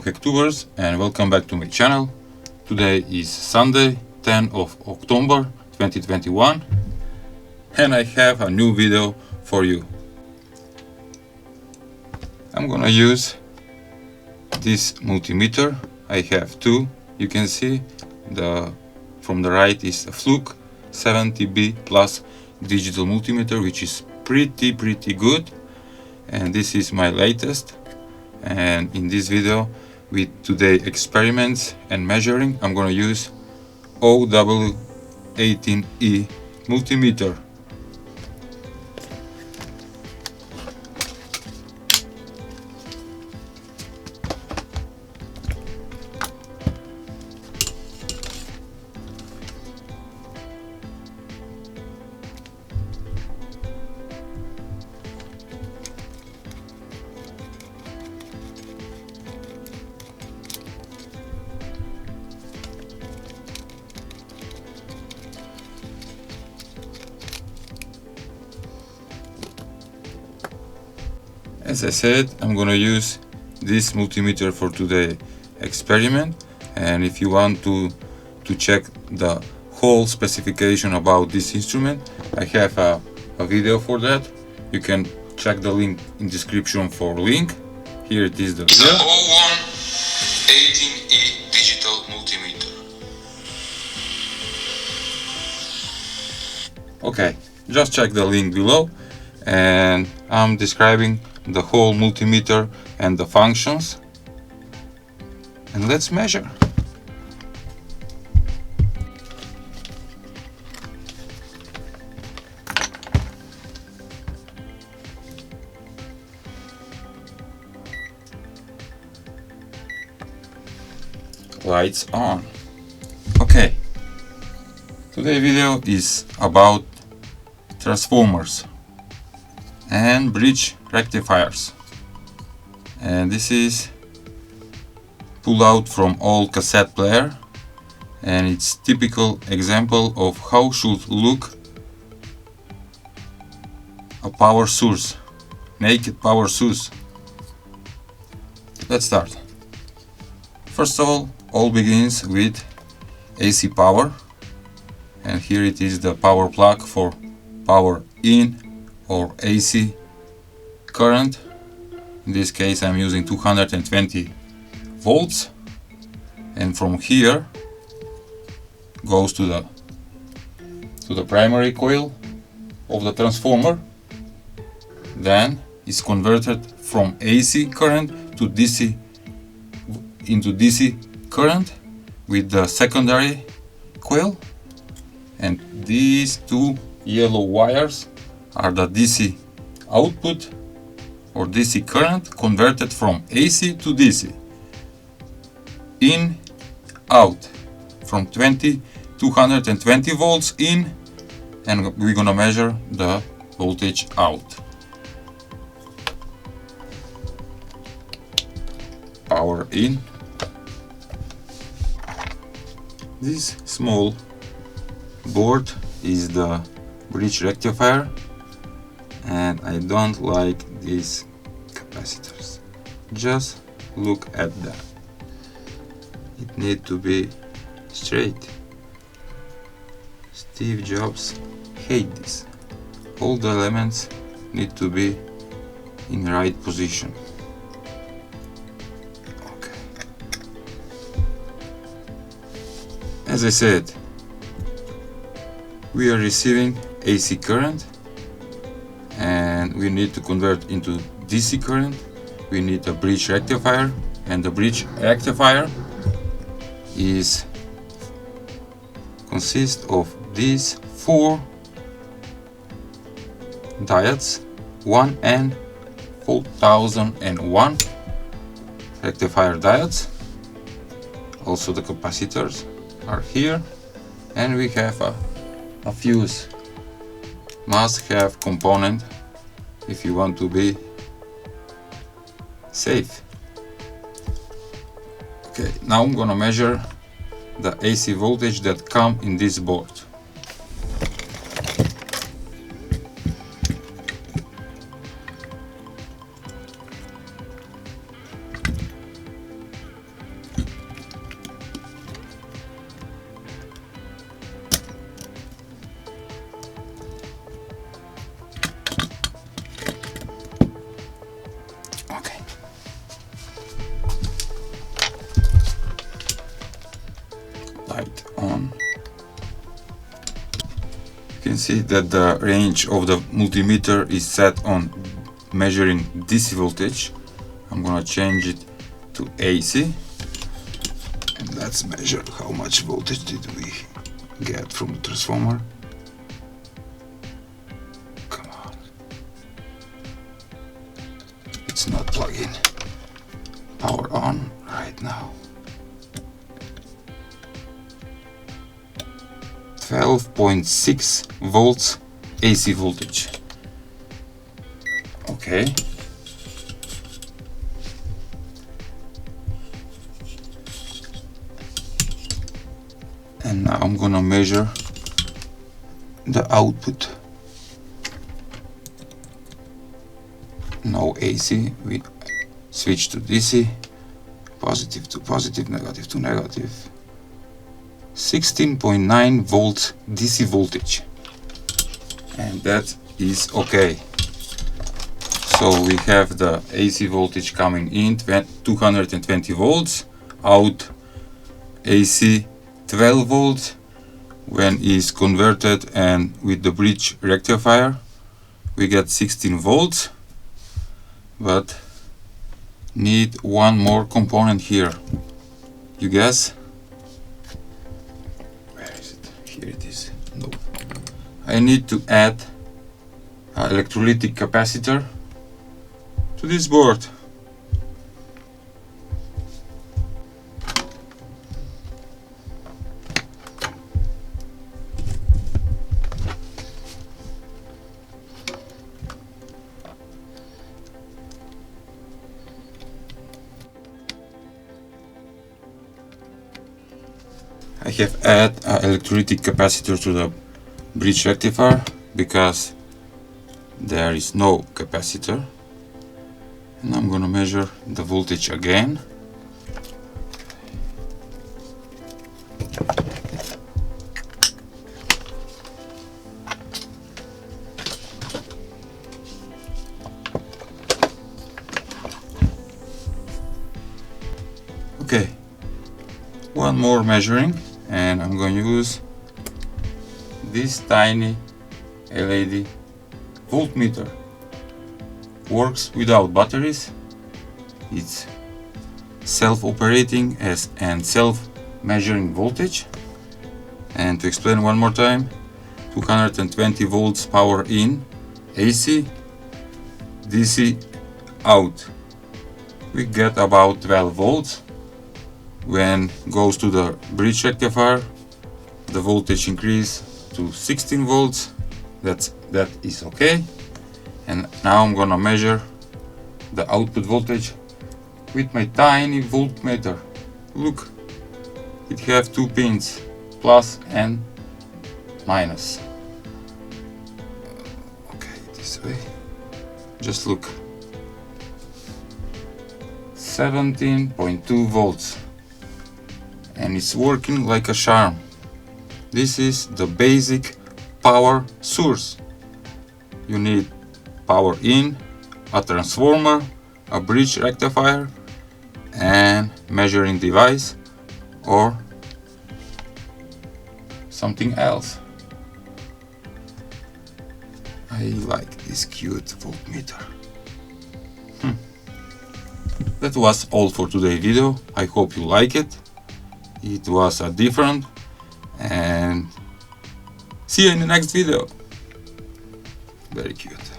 Hacktubers, and welcome back to my channel. Today is Sunday, 10th of October 2021, and I have a new video for you. I'm gonna use this multimeter. I have two. You can see from the right is a Fluke 70B plus digital multimeter, which is pretty good, and this is my latest. And in this video, with today experiments and measuring, I'm gonna use OW18E multimeter. As I said, I'm gonna use this multimeter for today's experiment, and if you want to check the whole specification about this instrument, I have a video for that. You can check the link in description for link. Here it is, the video. The OW18E digital multimeter. Okay, just check the link below, and I'm describing the whole multimeter and the functions, and let's measure. Lights on. Okay, today's video is about transformers and bridge rectifiers, and this is pulled out from old cassette player, and it's typical example of how should look a power source, naked power source. Let's start. First of all begins with AC power, and here it is the power plug for power in or AC current. In this case I'm using 220 volts, and from here goes to the primary coil of the transformer, then is converted from AC current to DC into DC current with the secondary coil, and these two yellow wires are the DC output or DC current converted from AC to DC. In, out, from 220 volts in, and we're gonna measure the voltage out. Power in. This small board is the bridge rectifier, and I don't like these capacitors. Just look at that. It needs to be straight. Steve Jobs hated this. All the elements need to be in the right position. Okay. As I said, we are receiving AC current, and we need to convert into DC current. We need a bridge rectifier, and the bridge rectifier consists of these four diodes, 1N4001 rectifier diodes. Also the capacitors are here, and we have a fuse. Must have component if you want to be safe. Okay, now I'm gonna measure the AC voltage that come in this board. can see that the range of the multimeter is set on measuring DC voltage. I'm gonna change it to AC, and let's measure how much voltage did we get from the transformer. Come on, it's not plugged in. Power on right now. 12.6 volts AC voltage. Okay. And now I'm gonna measure the output. No AC, we switch to DC, positive to positive, negative to negative. 16.9 volts DC voltage, and that is okay. So we have the AC voltage coming in 220 volts, out AC 12 volts. When is converted and with the bridge rectifier we get 16 volts, but need one more component here. You guess? Where is it? Here it is. No. I need to add an electrolytic capacitor to this board. I have added an electrolytic capacitor to the bridge rectifier because there is no capacitor, and I'm gonna measure the voltage again. Okay, one more measuring, and I'm going to use this tiny LED voltmeter. Works without batteries. It's self-operating and self-measuring voltage. And to explain one more time, 220 volts power in AC, DC out. We get about 12 volts. When goes to the bridge rectifier, the voltage increase to 16 volts. That is okay. And now I'm gonna measure the output voltage with my tiny voltmeter. Look, it have two pins, plus and minus. Okay, this way. Just look. 17.2 volts. And it's working like a charm. This is the basic power source. You need power in, a transformer, a bridge rectifier, and measuring device or something else. I like this cute voltmeter. That was all for today's video. I hope you like it. It was a different, and see you in the next video. Very cute.